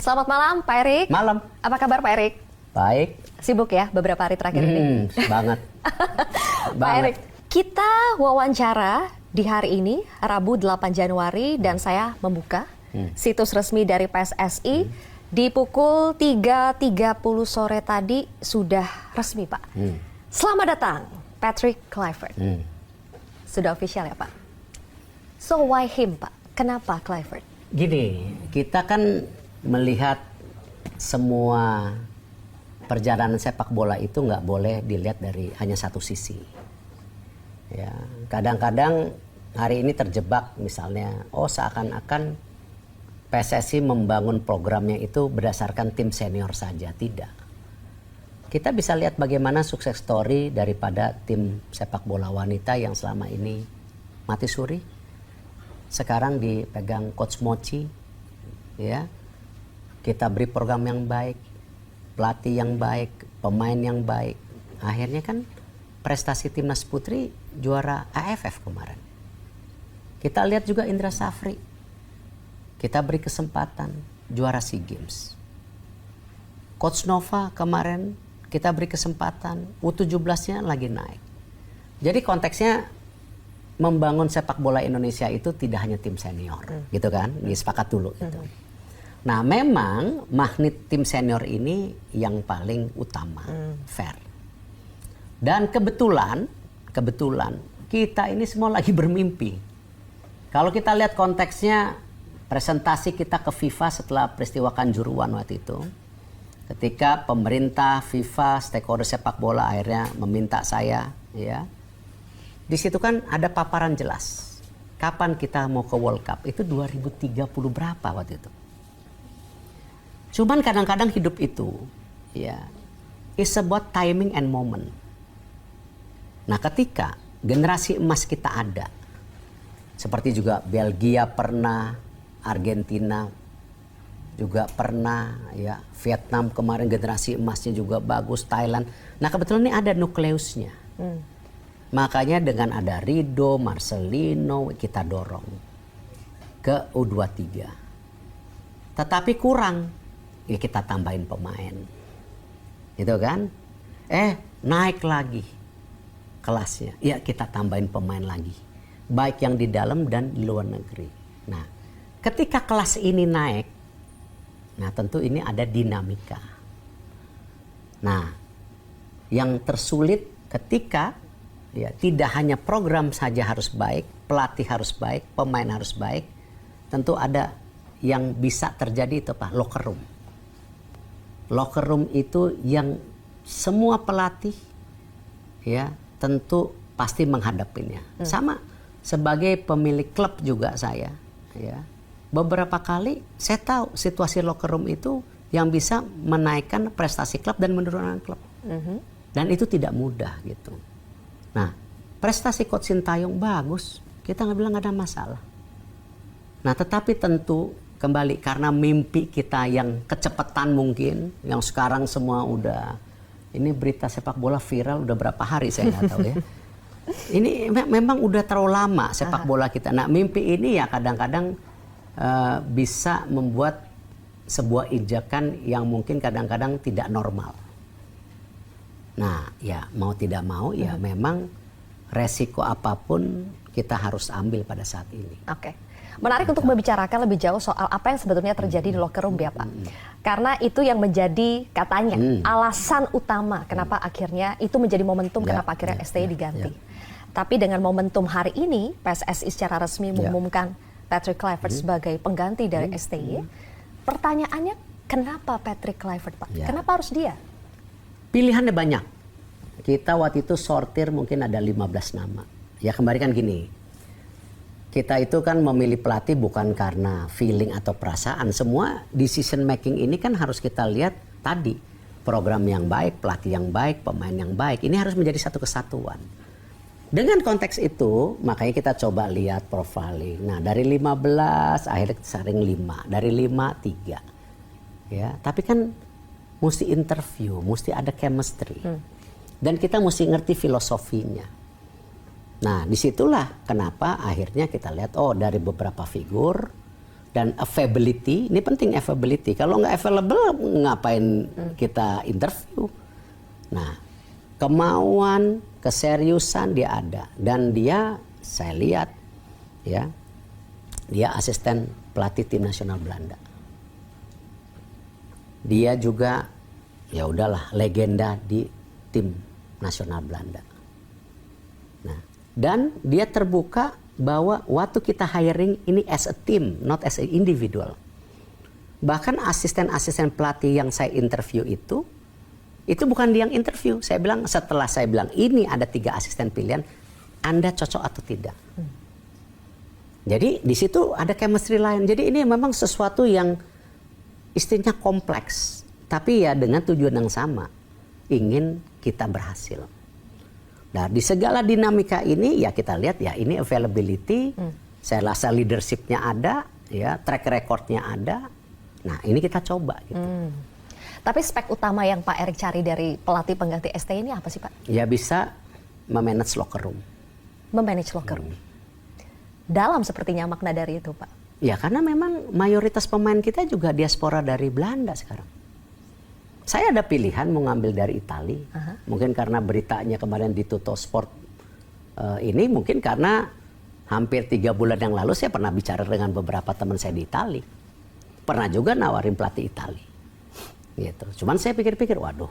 Selamat malam, Pak Erik. Malam. Apa kabar, Pak Erik? Baik. Sibuk ya beberapa hari terakhir ini? Banget. Pak Erik, kita wawancara di hari ini, Rabu 8 Januari, dan saya membuka situs resmi dari PSSI. Di pukul 3.30 sore tadi sudah resmi, Pak. Selamat datang, Patrick Kluivert. Sudah official ya, Pak? So why him, Pak? Kenapa Kluivert? Gini, kita kan melihat semua perjalanan sepak bola itu nggak boleh dilihat dari hanya satu sisi. Ya, kadang-kadang hari ini terjebak misalnya, seakan-akan PSSI membangun programnya itu berdasarkan tim senior saja. Tidak. Kita bisa lihat bagaimana sukses story daripada tim sepak bola wanita yang selama ini mati suri. Sekarang dipegang Coach Mochi, ya. Kita beri program yang baik, pelatih yang baik, pemain yang baik. Akhirnya kan prestasi timnas putri juara AFF kemarin. Kita lihat juga Indra Safri. Kita beri kesempatan juara SEA Games. Coach Nova kemarin kita beri kesempatan, U17-nya lagi naik. Jadi konteksnya membangun sepak bola Indonesia itu tidak hanya tim senior, gitu kan? Sepakat dulu gitu. Nah, memang magnet tim senior ini yang paling utama, fair. Dan kebetulan kita ini semua lagi bermimpi. Kalau kita lihat konteksnya, presentasi kita ke FIFA setelah peristiwa Kanjuruhan waktu itu, ketika pemerintah, FIFA, stakeholder sepak bola akhirnya meminta saya, ya, di situ kan ada paparan jelas. Kapan kita mau ke World Cup? Itu 2030 berapa waktu itu? Cuman kadang-kadang hidup itu, ya, is about timing and moment. Nah, ketika generasi emas kita ada, seperti juga Belgia pernah, Argentina juga pernah, ya, Vietnam kemarin generasi emasnya juga bagus, Thailand. Nah, kebetulan ini ada nukleusnya. Makanya dengan ada Rido, Marcelino, kita dorong ke U23. Tetapi kurang. Ya kita tambahin pemain, gitu kan? Naik lagi kelasnya, ya kita tambahin pemain lagi, baik yang di dalam dan di luar negeri. Nah, ketika kelas ini naik, nah tentu ini ada dinamika. Nah, yang tersulit ketika ya tidak hanya program saja harus baik, pelatih harus baik, pemain harus baik, tentu ada yang bisa terjadi itu apa? Locker room. Locker room itu yang semua pelatih ya tentu pasti menghadapinya. Sama sebagai pemilik klub juga saya, ya, beberapa kali saya tahu situasi locker room itu yang bisa menaikkan prestasi klub dan menurunkan klub. Dan itu tidak mudah gitu. Nah, prestasi Coach Sintayong bagus, kita nggak bilang nggak ada masalah. Nah, tetapi tentu kembali karena mimpi kita yang kecepatan mungkin, yang sekarang semua udah, ini berita sepak bola viral udah berapa hari saya nggak tahu ya. Ini memang udah terlalu lama sepak bola kita. Nah, mimpi ini ya kadang-kadang bisa membuat sebuah injakan yang mungkin kadang-kadang tidak normal. Nah, ya mau tidak mau ya memang resiko apapun kita harus ambil pada saat ini. Oke. Menarik untuk membicarakan lebih jauh soal apa yang sebetulnya terjadi di locker room ya, Pak. Karena itu yang menjadi katanya alasan utama kenapa akhirnya itu menjadi momentum kenapa akhirnya STY diganti. Tapi dengan momentum hari ini PSSI secara resmi mengumumkan Patrick Kluivert sebagai pengganti dari STY. Pertanyaannya, kenapa Patrick Kluivert, Pak? Kenapa harus dia? Pilihannya banyak. Kita waktu itu sortir mungkin ada 15 nama. Ya kembali kan gini. Kita itu kan memilih pelatih bukan karena feeling atau perasaan. Semua decision making ini kan harus kita lihat tadi. Program yang baik, pelatih yang baik, pemain yang baik. Ini harus menjadi satu kesatuan. Dengan konteks itu, makanya kita coba lihat profiling. Nah, dari 15, akhirnya saring 5. Dari 5, 3. Ya, tapi kan mesti interview, mesti ada chemistry. Dan kita mesti ngerti filosofinya. Nah, disitulah kenapa akhirnya kita lihat, dari beberapa figur Dan availability, ini penting availability. Kalau nggak available, ngapain kita interview? Nah, kemauan, keseriusan dia ada. Dan dia, saya lihat, ya, dia asisten pelatih tim nasional Belanda. Dia juga, ya udahlah, legenda di tim nasional Belanda. Nah, dan dia terbuka bahwa waktu kita hiring ini as a team, not as an individual. Bahkan asisten-asisten pelatih yang saya interview itu bukan dia yang interview. Saya bilang, setelah saya bilang ini ada 3 asisten pilihan, Anda cocok atau tidak. Jadi di situ ada chemistry lain. Jadi ini memang sesuatu yang istilahnya kompleks, tapi ya dengan tujuan yang sama, ingin kita berhasil. Nah, di segala dinamika ini ya kita lihat ya ini availability, saya rasa leadershipnya ada, ya track recordnya ada. Nah, ini kita coba gitu. Tapi spek utama yang Pak Erik cari dari pelatih pengganti ST ini apa sih Pak? Ya bisa memanage locker room. Memanage locker room. Dalam sepertinya makna dari itu Pak. Ya karena memang mayoritas pemain kita juga diaspora dari Belanda sekarang. Saya ada pilihan mau ngambil dari Italia. Mungkin karena beritanya kemarin di Tutto Sport ini mungkin karena hampir 3 bulan yang lalu saya pernah bicara dengan beberapa teman saya di Italia. Pernah juga nawarin pelatih Italia. Gitu. Cuman saya pikir-pikir, waduh,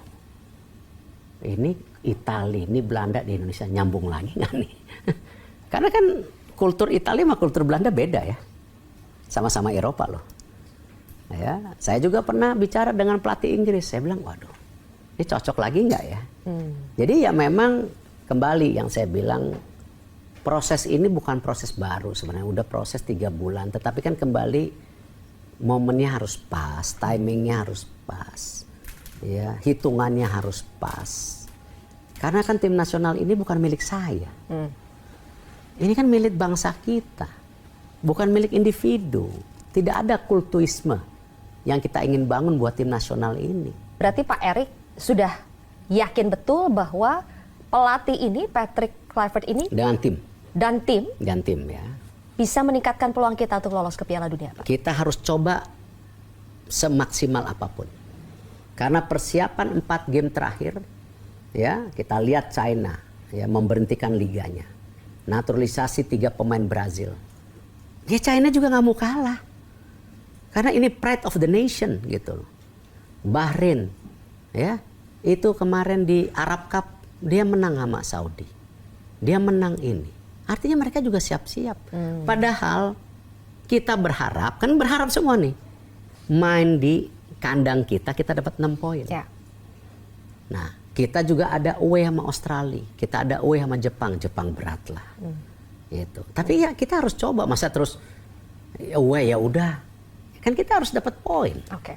ini Italia, ini Belanda di Indonesia nyambung lagi nggak nih? Karena kan kultur Italia sama kultur Belanda beda ya. Sama-sama Eropa loh. Ya, saya juga pernah bicara dengan pelatih Inggris. Saya bilang, waduh, ini cocok lagi nggak ya? Jadi ya memang kembali yang saya bilang, proses ini bukan proses baru sebenarnya. Udah proses 3 bulan. Tetapi kan kembali momennya harus pas, timingnya harus pas, ya hitungannya harus pas. Karena kan tim nasional ini bukan milik saya. Ini kan milik bangsa kita, bukan milik individu. Tidak ada kultuisme yang kita ingin bangun buat tim nasional ini. Berarti Pak Erik sudah yakin betul bahwa pelatih ini, Patrick Kluivert ini, dengan tim ya, bisa meningkatkan peluang kita untuk lolos ke Piala Dunia, Pak? Kita harus coba semaksimal apapun. Karena persiapan 4 game terakhir, ya kita lihat China ya memberhentikan liganya, naturalisasi 3 pemain Brazil. Ya China juga nggak mau kalah. Karena ini pride of the nation gitu loh. Bahrain ya, itu kemarin di Arab Cup dia menang sama Saudi. Dia menang ini. Artinya mereka juga siap-siap. Padahal kita berharap semua nih. Main di kandang kita dapat 6 poin. Ya. Nah, kita juga ada away sama Australia. Kita ada away sama Jepang. Jepang berat lah. Gitu. Tapi ya kita harus coba, masa terus away ya udah. Kan kita harus dapat poin. Oke.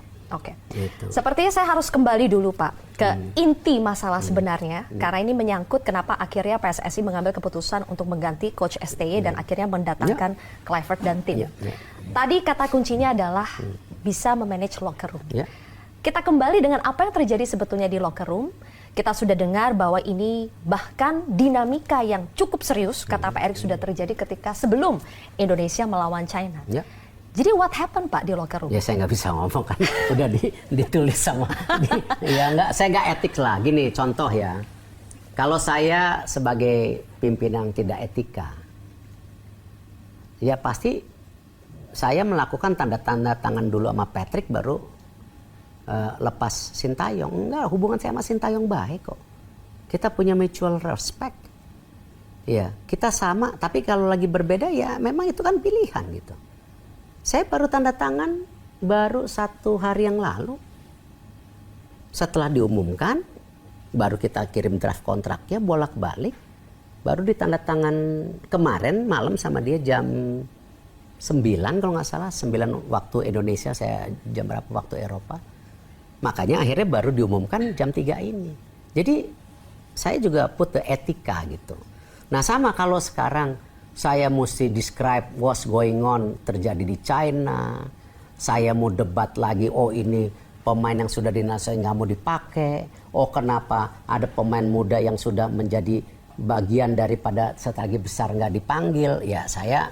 Gitu. Sepertinya saya harus kembali dulu Pak ke inti masalah sebenarnya, karena ini menyangkut kenapa akhirnya PSSI mengambil keputusan untuk mengganti Coach STY dan akhirnya mendatangkan Kluivert dan tim. Tadi kata kuncinya adalah bisa memanage locker room. Kita kembali dengan apa yang terjadi sebetulnya di locker room. Kita sudah dengar bahwa ini bahkan dinamika yang cukup serius, kata Pak Erik, sudah terjadi ketika sebelum Indonesia melawan China. Jadi what happened Pak di locker room? Ya saya nggak bisa ngomong kan, udah ditulis sama, saya nggak etik lah. Gini contoh ya, kalau saya sebagai pimpinan tidak etika, ya pasti saya melakukan tanda tangan dulu sama Patrick baru lepas Sintayong. Enggak, hubungan saya sama Sintayong baik kok. Kita punya mutual respect. Ya, kita sama, tapi kalau lagi berbeda ya memang itu kan pilihan gitu. Saya baru tanda tangan baru 1 hari yang lalu. Setelah diumumkan, baru kita kirim draft kontraknya bolak-balik. Baru ditanda tangan kemarin malam sama dia jam 9 kalau nggak salah. 9 waktu Indonesia, saya jam berapa waktu Eropa. Makanya akhirnya baru diumumkan jam 3 ini. Jadi saya juga put the etika gitu. Nah sama kalau sekarang saya mesti describe what's going on terjadi di China. Saya mau debat lagi, oh ini pemain yang sudah dinasain nggak mau dipakai. Oh kenapa ada pemain muda yang sudah menjadi bagian daripada strategi besar nggak dipanggil. Ya saya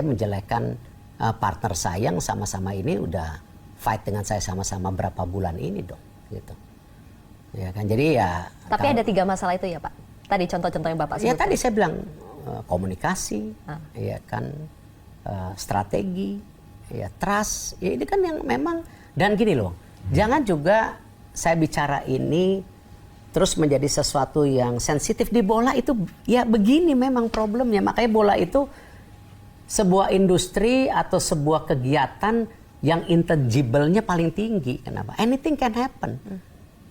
menjelekkan partner saya yang sama-sama ini udah fight dengan saya sama-sama berapa bulan ini dong, gitu. Ya kan, jadi ya. Tapi ada 3 masalah itu ya Pak. Tadi contoh-contoh yang Bapak sebutkan. Ya tadi saya bilang komunikasi, ya kan, strategi, ya trust. Ya ini kan yang memang, dan gini loh, jangan juga saya bicara ini terus menjadi sesuatu yang sensitif. Di bola itu ya begini memang problemnya. Makanya bola itu sebuah industri atau sebuah kegiatan yang intangible-nya paling tinggi. Kenapa? Anything can happen.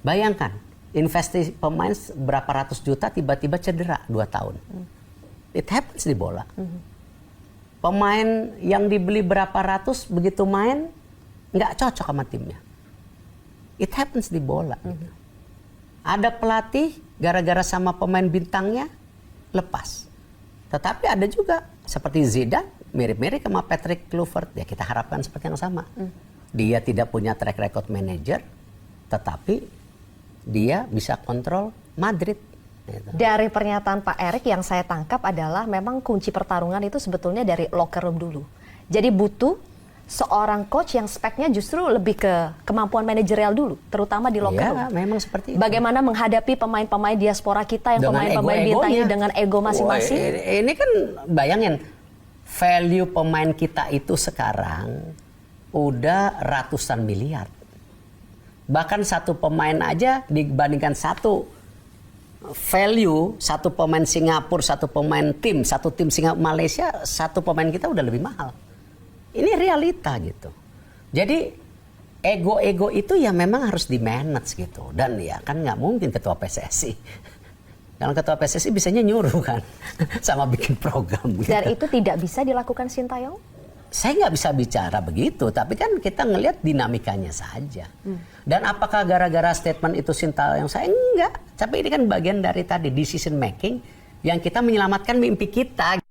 Bayangkan, investasi pemain berapa ratus juta tiba-tiba cedera 2 tahun. It happens di bola. Pemain yang dibeli berapa ratus begitu main nggak cocok sama timnya. It happens di bola. Gitu. Ada pelatih gara-gara sama pemain bintangnya lepas. Tetapi ada juga seperti Zidane mirip-mirip sama Patrick Kluivert. Ya kita harapkan seperti yang sama. Dia tidak punya track record manager, tetapi dia bisa kontrol Madrid. Gitu. Dari pernyataan Pak Erik yang saya tangkap adalah memang kunci pertarungan itu sebetulnya dari locker room dulu. Jadi butuh seorang coach yang speknya justru lebih ke kemampuan manajerial dulu, terutama di locker room. Ya, memang seperti itu. Bagaimana menghadapi pemain-pemain diaspora kita yang pemain-pemain bintang ini dengan ego masing-masing. Ini kan bayangin, value pemain kita itu sekarang udah ratusan miliar. Bahkan satu pemain aja dibandingkan satu pemain Singapura, satu pemain tim, satu tim Singapura Malaysia, satu pemain kita udah lebih mahal. Ini realita gitu. Jadi ego-ego itu ya memang harus di-manage gitu. Dan ya kan nggak mungkin ketua PSSI. Kalau ketua PSSI bisanya nyuruh kan, sama bikin program gitu. Dan itu tidak bisa dilakukan Sintayong? Saya nggak bisa bicara begitu, tapi kan kita ngelihat dinamikanya saja. Dan apakah gara-gara statement itu Sintayong? Saya enggak. Tapi ini kan bagian dari tadi decision making yang kita menyelamatkan mimpi kita.